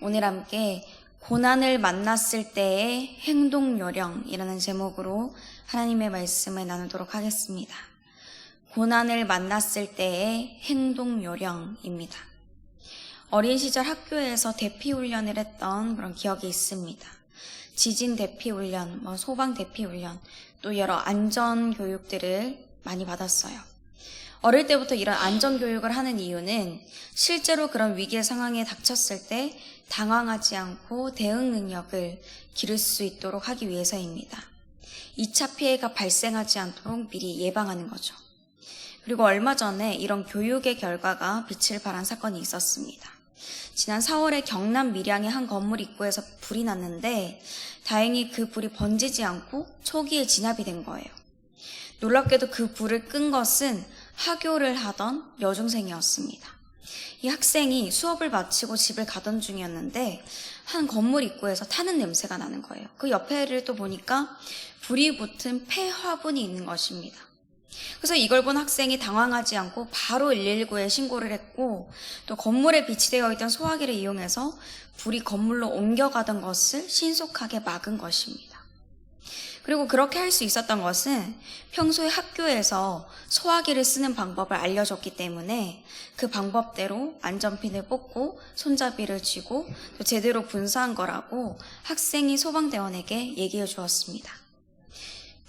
오늘 함께 고난을 만났을 때의 행동 요령이라는 제목으로 하나님의 말씀을 나누도록 하겠습니다. 고난을 만났을 때의 행동 요령입니다. 어린 시절 학교에서 대피 훈련을 했던 그런 기억이 있습니다. 지진 대피 훈련, 소방 대피 훈련, 또 여러 안전 교육들을 많이 받았어요. 어릴 때부터 이런 안전 교육을 하는 이유는 실제로 그런 위기의 상황에 닥쳤을 때 당황하지 않고 대응 능력을 기를 수 있도록 하기 위해서입니다. 2차 피해가 발생하지 않도록 미리 예방하는 거죠. 그리고 얼마 전에 이런 교육의 결과가 빛을 발한 사건이 있었습니다. 지난 4월에 경남 밀양의 한 건물 입구에서 불이 났는데 다행히 그 불이 번지지 않고 초기에 진압이 된 거예요. 놀랍게도 그 불을 끈 것은 하교를 하던 여중생이었습니다. 이 학생이 수업을 마치고 집을 가던 중이었는데 한 건물 입구에서 타는 냄새가 나는 거예요. 그 옆에를 또 보니까 불이 붙은 폐화분이 있는 것입니다. 그래서 이걸 본 학생이 당황하지 않고 바로 119에 신고를 했고, 또 건물에 비치되어 있던 소화기를 이용해서 불이 건물로 옮겨가던 것을 신속하게 막은 것입니다. 그리고 그렇게 할 수 있었던 것은 평소에 학교에서 소화기를 쓰는 방법을 알려줬기 때문에 그 방법대로 안전핀을 뽑고 손잡이를 쥐고 또 제대로 분사한 거라고 학생이 소방대원에게 얘기해 주었습니다.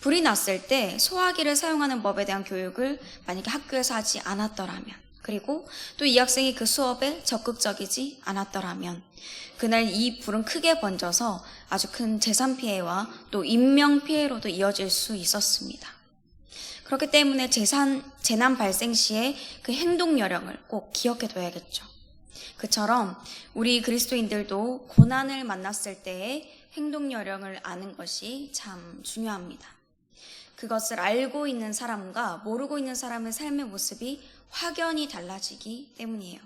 불이 났을 때 소화기를 사용하는 법에 대한 교육을 만약에 학교에서 하지 않았더라면, 그리고 또 이 학생이 그 수업에 적극적이지 않았더라면 그날 이 불은 크게 번져서 아주 큰 재산 피해와 또 인명 피해로도 이어질 수 있었습니다. 그렇기 때문에 재난 발생 시에 그 행동 요령을 꼭 기억해 둬야겠죠. 그처럼 우리 그리스도인들도 고난을 만났을 때의 행동 요령을 아는 것이 참 중요합니다. 그것을 알고 있는 사람과 모르고 있는 사람의 삶의 모습이 확연히 달라지기 때문이에요.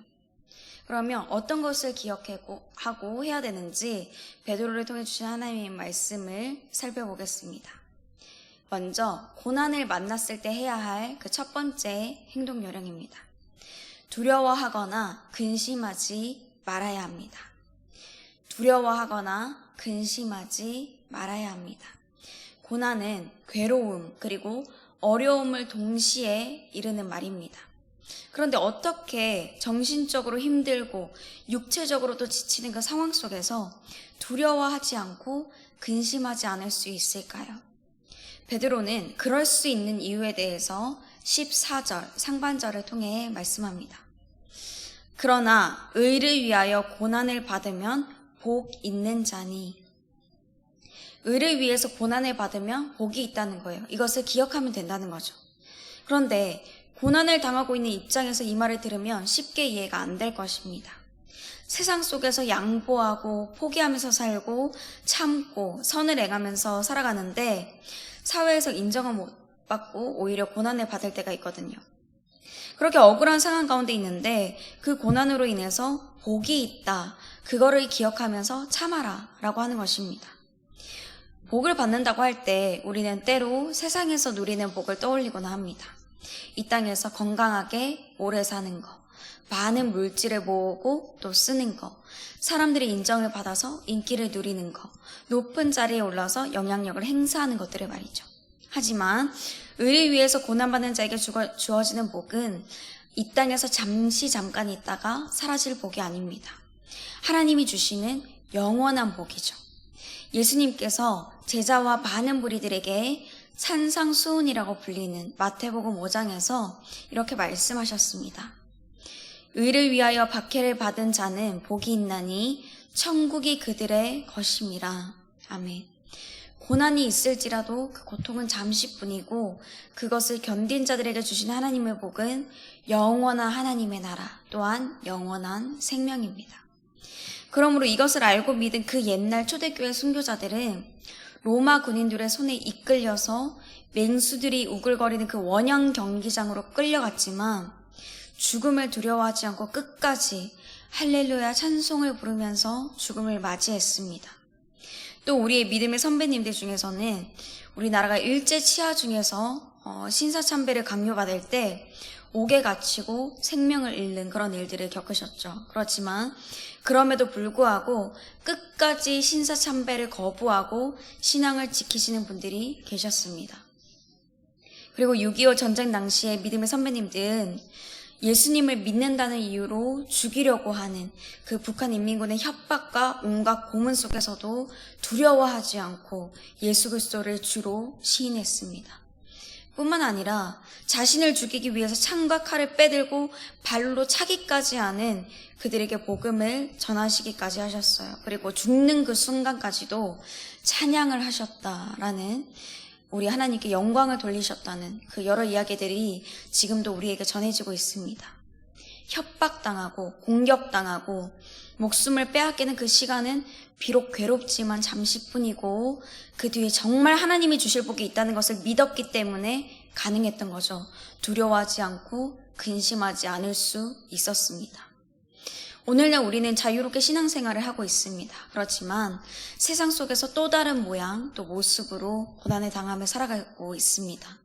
그러면 어떤 것을 기억하고 해야 되는지 베드로를 통해 주신 하나님의 말씀을 살펴보겠습니다. 먼저 고난을 만났을 때 해야 할 그 첫 번째 행동 요령입니다. 두려워하거나 근심하지 말아야 합니다. 두려워하거나 근심하지 말아야 합니다. 고난은 괴로움 그리고 어려움을 동시에 이르는 말입니다. 그런데 어떻게 정신적으로 힘들고 육체적으로도 지치는 그 상황 속에서 두려워하지 않고 근심하지 않을 수 있을까요? 베드로는 그럴 수 있는 이유에 대해서 14절 상반절을 통해 말씀합니다. 그러나 의를 위하여 고난을 받으면 복 있는 자니. 의를 위해서 고난을 받으면 복이 있다는 거예요. 이것을 기억하면 된다는 거죠. 그런데 고난을 당하고 있는 입장에서 이 말을 들으면 쉽게 이해가 안 될 것입니다. 세상 속에서 양보하고 포기하면서 살고 참고 선을 행하면서 살아가는데 사회에서 인정을 못 받고 오히려 고난을 받을 때가 있거든요. 그렇게 억울한 상황 가운데 있는데 그 고난으로 인해서 복이 있다. 그거를 기억하면서 참아라 라고 하는 것입니다. 복을 받는다고 할 때 우리는 때로 세상에서 누리는 복을 떠올리곤 합니다. 이 땅에서 건강하게 오래 사는 거, 많은 물질을 모으고 또 쓰는 거, 사람들의 인정을 받아서 인기를 누리는 거, 높은 자리에 올라서 영향력을 행사하는 것들을 말이죠. 하지만 의를 위해서 고난받는 자에게 주어지는 복은 이 땅에서 잠깐 있다가 사라질 복이 아닙니다. 하나님이 주시는 영원한 복이죠. 예수님께서 제자와 많은 무리들에게 산상수훈이라고 불리는 마태복음 5장에서 이렇게 말씀하셨습니다. 의를 위하여 박해를 받은 자는 복이 있나니 천국이 그들의 것임이라. 아멘. 고난이 있을지라도 그 고통은 잠시뿐이고 그것을 견딘 자들에게 주신 하나님의 복은 영원한 하나님의 나라 또한 영원한 생명입니다. 그러므로 이것을 알고 믿은 그 옛날 초대교회 순교자들은 로마 군인들의 손에 이끌려서 맹수들이 우글거리는 그 원형 경기장으로 끌려갔지만 죽음을 두려워하지 않고 끝까지 할렐루야 찬송을 부르면서 죽음을 맞이했습니다. 또 우리의 믿음의 선배님들 중에서는 우리나라가 일제 치하 중에서 신사참배를 강요받을 때 옥에 갇히고 생명을 잃는 그런 일들을 겪으셨죠. 그렇지만 그럼에도 불구하고 끝까지 신사참배를 거부하고 신앙을 지키시는 분들이 계셨습니다. 그리고 6.25 전쟁 당시에 믿음의 선배님들은 예수님을 믿는다는 이유로 죽이려고 하는 그 북한 인민군의 협박과 온갖 고문 속에서도 두려워하지 않고 예수 그리스도를 주로 시인했습니다. 뿐만 아니라 자신을 죽이기 위해서 창과 칼을 빼들고 발로 차기까지 하는 그들에게 복음을 전하시기까지 하셨어요. 그리고 죽는 그 순간까지도 찬양을 하셨다라는, 우리 하나님께 영광을 돌리셨다는 그 여러 이야기들이 지금도 우리에게 전해지고 있습니다. 협박당하고 공격당하고 목숨을 빼앗기는 그 시간은 비록 괴롭지만 잠시뿐이고 그 뒤에 정말 하나님이 주실 복이 있다는 것을 믿었기 때문에 가능했던 거죠. 두려워하지 않고 근심하지 않을 수 있었습니다. 오늘날 우리는 자유롭게 신앙생활을 하고 있습니다. 그렇지만 세상 속에서 또 다른 모양, 또 모습으로 고난을 당하며 살아가고 있습니다.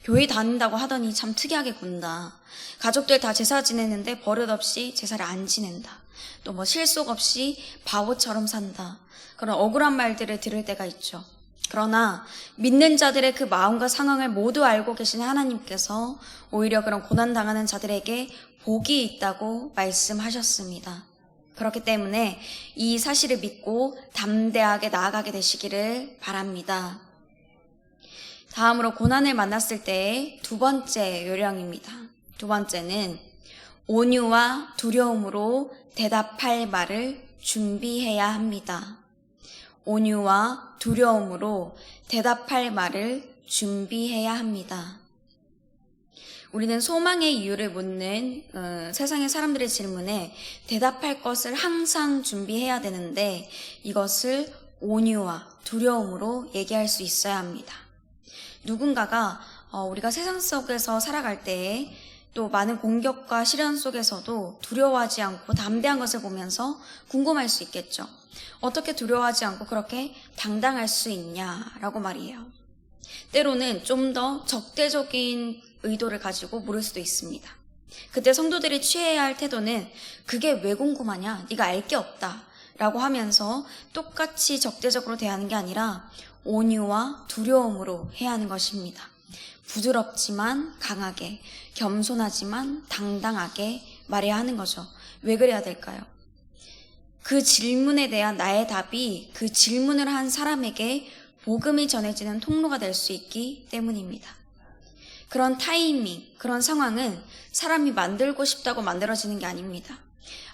교회 다닌다고 하더니 참 특이하게 군다. 가족들 다 제사 지내는데 버릇없이 제사를 안 지낸다. 또 뭐 실속 없이 바보처럼 산다. 그런 억울한 말들을 들을 때가 있죠. 그러나 믿는 자들의 그 마음과 상황을 모두 알고 계신 하나님께서 오히려 그런 고난당하는 자들에게 복이 있다고 말씀하셨습니다. 그렇기 때문에 이 사실을 믿고 담대하게 나아가게 되시기를 바랍니다. 다음으로 고난을 만났을 때의 두 번째 요령입니다. 두 번째는 온유와 두려움으로 대답할 말을 준비해야 합니다. 온유와 두려움으로 대답할 말을 준비해야 합니다. 우리는 소망의 이유를 묻는 세상의 사람들의 질문에 대답할 것을 항상 준비해야 되는데 이것을 온유와 두려움으로 얘기할 수 있어야 합니다. 누군가가 우리가 세상 속에서 살아갈 때에 또 많은 공격과 시련 속에서도 두려워하지 않고 담대한 것을 보면서 궁금할 수 있겠죠. 어떻게 두려워하지 않고 그렇게 당당할 수 있냐라고 말이에요. 때로는 좀 더 적대적인 의도를 가지고 물을 수도 있습니다. 그때 성도들이 취해야 할 태도는 그게 왜 궁금하냐? 네가 알 게 없다 라고 하면서 똑같이 적대적으로 대하는 게 아니라 온유와 두려움으로 해야 하는 것입니다. 부드럽지만 강하게, 겸손하지만 당당하게 말해야 하는 거죠. 왜 그래야 될까요? 그 질문에 대한 나의 답이 그 질문을 한 사람에게 복음이 전해지는 통로가 될 수 있기 때문입니다. 그런 타이밍, 그런 상황은 사람이 만들고 싶다고 만들어지는 게 아닙니다.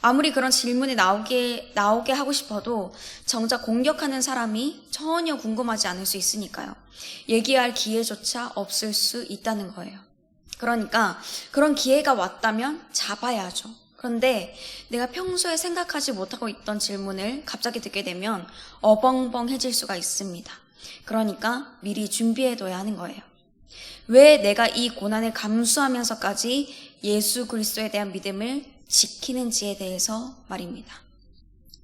아무리 그런 질문이 나오게 하고 싶어도 정작 공격하는 사람이 전혀 궁금하지 않을 수 있으니까요. 얘기할 기회조차 없을 수 있다는 거예요. 그러니까 그런 기회가 왔다면 잡아야죠. 그런데 내가 평소에 생각하지 못하고 있던 질문을 갑자기 듣게 되면 어벙벙해질 수가 있습니다. 그러니까 미리 준비해둬야 하는 거예요. 왜 내가 이 고난을 감수하면서까지 예수 그리스도에 대한 믿음을 지키는지에 대해서 말입니다.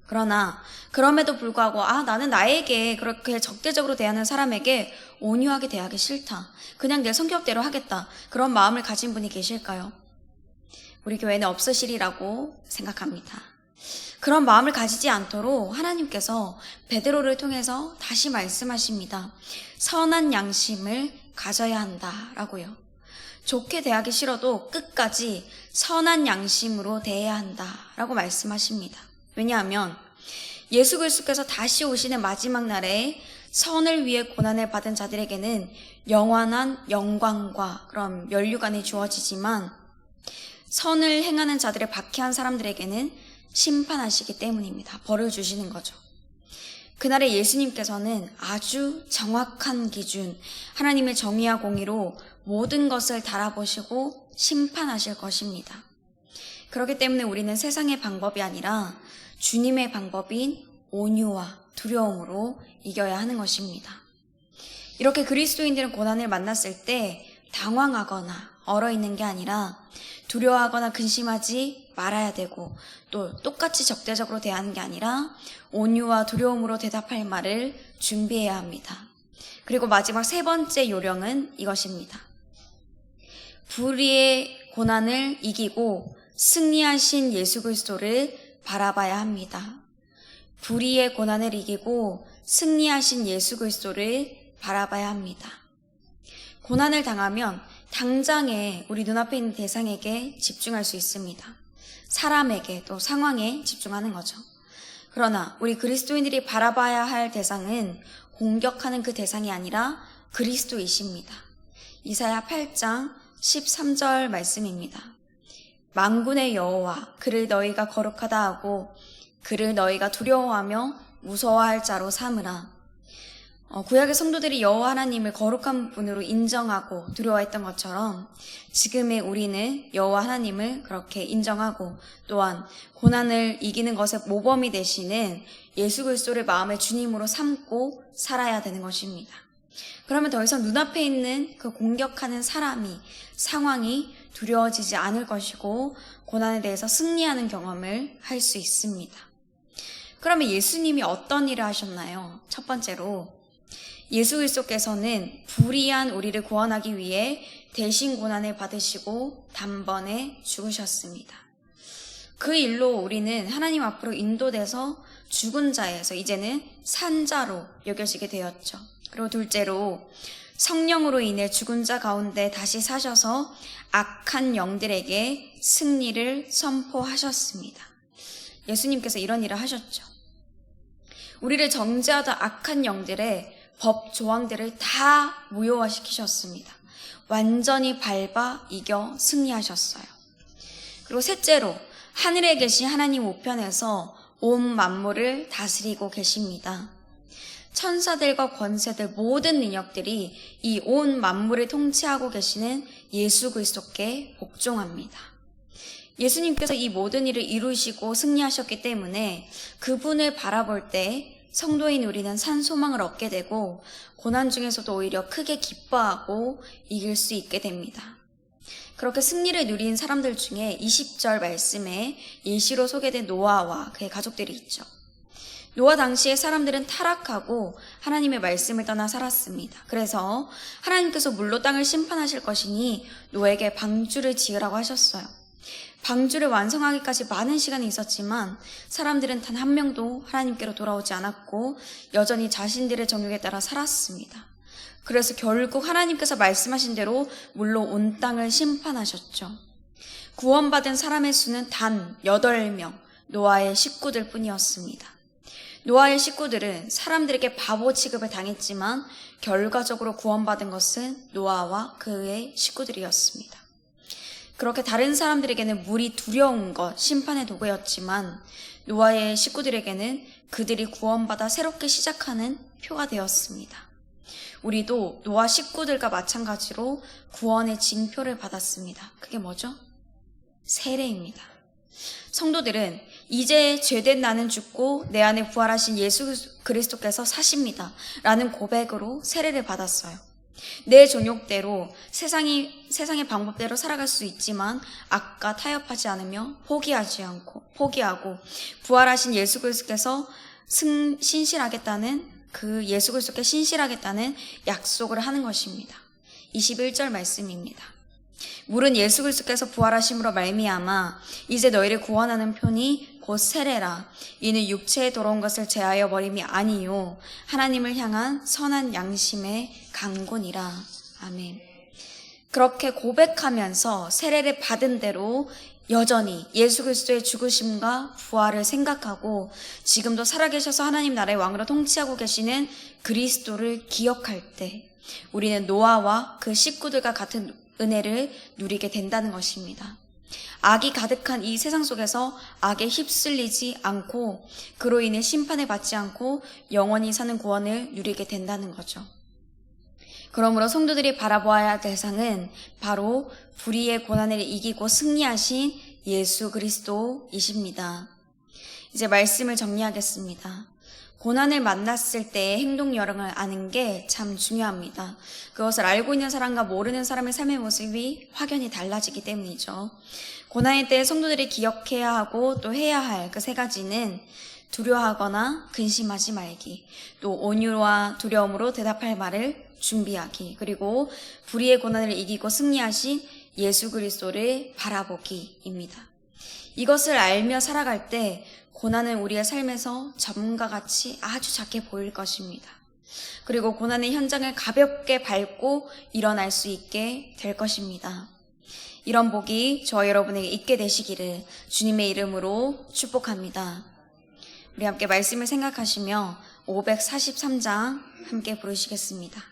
그러나 그럼에도 불구하고 나는 나에게 그렇게 적대적으로 대하는 사람에게 온유하게 대하기 싫다. 그냥 내 성격대로 하겠다. 그런 마음을 가진 분이 계실까요? 우리 교회는 없으시리라고 생각합니다. 그런 마음을 가지지 않도록 하나님께서 베드로를 통해서 다시 말씀하십니다. 선한 양심을 가져야 한다라고요. 좋게 대하기 싫어도 끝까지 선한 양심으로 대해야 한다라고 말씀하십니다. 왜냐하면 예수 그리스도께서 다시 오시는 마지막 날에 선을 위해 고난을 받은 자들에게는 영원한 영광과 그런 면류관이 주어지지만 선을 행하는 자들의 박해한 사람들에게는 심판하시기 때문입니다. 벌을 주시는 거죠. 그날에 예수님께서는 아주 정확한 기준, 하나님의 정의와 공의로 모든 것을 달아보시고 심판하실 것입니다. 그렇기 때문에 우리는 세상의 방법이 아니라 주님의 방법인 온유와 두려움으로 이겨야 하는 것입니다. 이렇게 그리스도인들은 고난을 만났을 때 당황하거나 얼어있는 게 아니라 두려워하거나 근심하지 말아야 되고 또 똑같이 적대적으로 대하는 게 아니라 온유와 두려움으로 대답할 말을 준비해야 합니다. 그리고 마지막 세 번째 요령은 이것입니다. 불의의 고난을 이기고 승리하신 예수 그리스도를 바라봐야 합니다. 불의의 고난을 이기고 승리하신 예수 그리스도를 바라봐야 합니다. 고난을 당하면 당장에 우리 눈앞에 있는 대상에게 집중할 수 있습니다. 사람에게 또 상황에 집중하는 거죠. 그러나 우리 그리스도인들이 바라봐야 할 대상은 공격하는 그 대상이 아니라 그리스도이십니다. 이사야 8장 13절 말씀입니다. 만군의 여호와 그를 너희가 거룩하다 하고 그를 너희가 두려워하며 무서워할 자로 삼으라. 구약의 성도들이 여호와 하나님을 거룩한 분으로 인정하고 두려워했던 것처럼 지금의 우리는 여호와 하나님을 그렇게 인정하고 또한 고난을 이기는 것의 모범이 되시는 예수 그리스도를 마음의 주님으로 삼고 살아야 되는 것입니다. 그러면 더 이상 눈앞에 있는 그 공격하는 사람이, 상황이 두려워지지 않을 것이고 고난에 대해서 승리하는 경험을 할 수 있습니다. 그러면 예수님이 어떤 일을 하셨나요? 첫 번째로 예수 그리스도께서는 불의한 우리를 구원하기 위해 대신 고난을 받으시고 단번에 죽으셨습니다. 그 일로 우리는 하나님 앞으로 인도돼서 죽은 자에서 이제는 산 자로 여겨지게 되었죠. 그리고 둘째로 성령으로 인해 죽은 자 가운데 다시 사셔서 악한 영들에게 승리를 선포하셨습니다. 예수님께서 이런 일을 하셨죠. 우리를 정죄하던 악한 영들의 법 조항들을 다 무효화시키셨습니다. 완전히 밟아 이겨 승리하셨어요. 그리고 셋째로 하늘에 계신 하나님 우편에서 온 만물을 다스리고 계십니다. 천사들과 권세들 모든 능력들이 이 온 만물을 통치하고 계시는 예수 그리스도께 복종합니다. 예수님께서 이 모든 일을 이루시고 승리하셨기 때문에 그분을 바라볼 때 성도인 우리는 산 소망을 얻게 되고 고난 중에서도 오히려 크게 기뻐하고 이길 수 있게 됩니다. 그렇게 승리를 누린 사람들 중에 20절 말씀에 예시로 소개된 노아와 그의 가족들이 있죠. 노아 당시에 사람들은 타락하고 하나님의 말씀을 떠나 살았습니다. 그래서 하나님께서 물로 땅을 심판하실 것이니 노아에게 방주를 지으라고 하셨어요. 방주를 완성하기까지 많은 시간이 있었지만 사람들은 단 한 명도 하나님께로 돌아오지 않았고 여전히 자신들의 정욕에 따라 살았습니다. 그래서 결국 하나님께서 말씀하신 대로 물로 온 땅을 심판하셨죠. 구원받은 사람의 수는 단 8명, 노아의 식구들 뿐이었습니다. 노아의 식구들은 사람들에게 바보 취급을 당했지만 결과적으로 구원받은 것은 노아와 그의 식구들이었습니다. 그렇게 다른 사람들에게는 물이 두려운 것, 심판의 도구였지만 노아의 식구들에게는 그들이 구원받아 새롭게 시작하는 표가 되었습니다. 우리도 노아 식구들과 마찬가지로 구원의 징표를 받았습니다. 그게 뭐죠? 세례입니다. 성도들은 이제 죄된 나는 죽고 내 안에 부활하신 예수 그리스도께서 사십니다 라는 고백으로 세례를 받았어요. 내 종욕대로 세상의 방법대로 살아갈 수 있지만 악과 타협하지 않으며 포기하고 부활하신 예수 그리스도께서 신실하겠다는 그 예수 그리스도께 신실하겠다는 약속을 하는 것입니다. 21절 말씀입니다. 물은 예수 그리스도께서 부활하심으로 말미암아 이제 너희를 구원하는 표니 곧 세례라. 이는 육체에 돌아온 것을 제하여 버림이 아니요 하나님을 향한 선한 양심의 강군이라. 아멘. 그렇게 고백하면서 세례를 받은 대로 여전히 예수 그리스도의 죽으심과 부활을 생각하고 지금도 살아계셔서 하나님 나라의 왕으로 통치하고 계시는 그리스도를 기억할 때 우리는 노아와 그 식구들과 같은 은혜를 누리게 된다는 것입니다. 악이 가득한 이 세상 속에서 악에 휩쓸리지 않고 그로 인해 심판을 받지 않고 영원히 사는 구원을 누리게 된다는 거죠. 그러므로 성도들이 바라보아야 할 대상은 바로 불의의 고난을 이기고 승리하신 예수 그리스도이십니다. 이제 말씀을 정리하겠습니다. 고난을 만났을 때의 행동 요령을 아는 게 참 중요합니다. 그것을 알고 있는 사람과 모르는 사람의 삶의 모습이 확연히 달라지기 때문이죠. 고난의 때 성도들이 기억해야 하고 또 해야 할 그 3가지는 두려워하거나 근심하지 말기, 또 온유와 두려움으로 대답할 말을 준비하기, 그리고 불의의 고난을 이기고 승리하신 예수 그리스도를 바라보기입니다. 이것을 알며 살아갈 때 고난은 우리의 삶에서 점과 같이 아주 작게 보일 것입니다. 그리고 고난의 현장을 가볍게 밟고 일어날 수 있게 될 것입니다. 이런 복이 저와 여러분에게 있게 되시기를 주님의 이름으로 축복합니다. 우리 함께 말씀을 생각하시며 543장 함께 부르시겠습니다.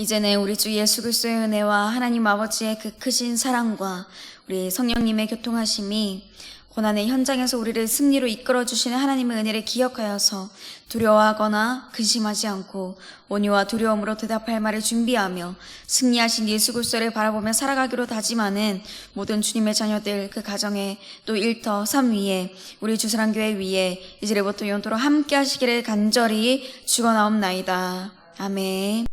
이제는 우리 주 예수 그리스도의 은혜와 하나님 아버지의 그 크신 사랑과 우리 성령님의 교통하심이 고난의 현장에서 우리를 승리로 이끌어주시는 하나님의 은혜를 기억하여서 두려워하거나 근심하지 않고 온유와 두려움으로 대답할 말을 준비하며 승리하신 예수 그리스도를 바라보며 살아가기로 다짐하는 모든 주님의 자녀들, 그 가정에 또 일터 삶 위에 우리 주사랑교회 위에 이제부터 영원토록 함께 하시기를 간절히 축원하옵나이다. 아멘.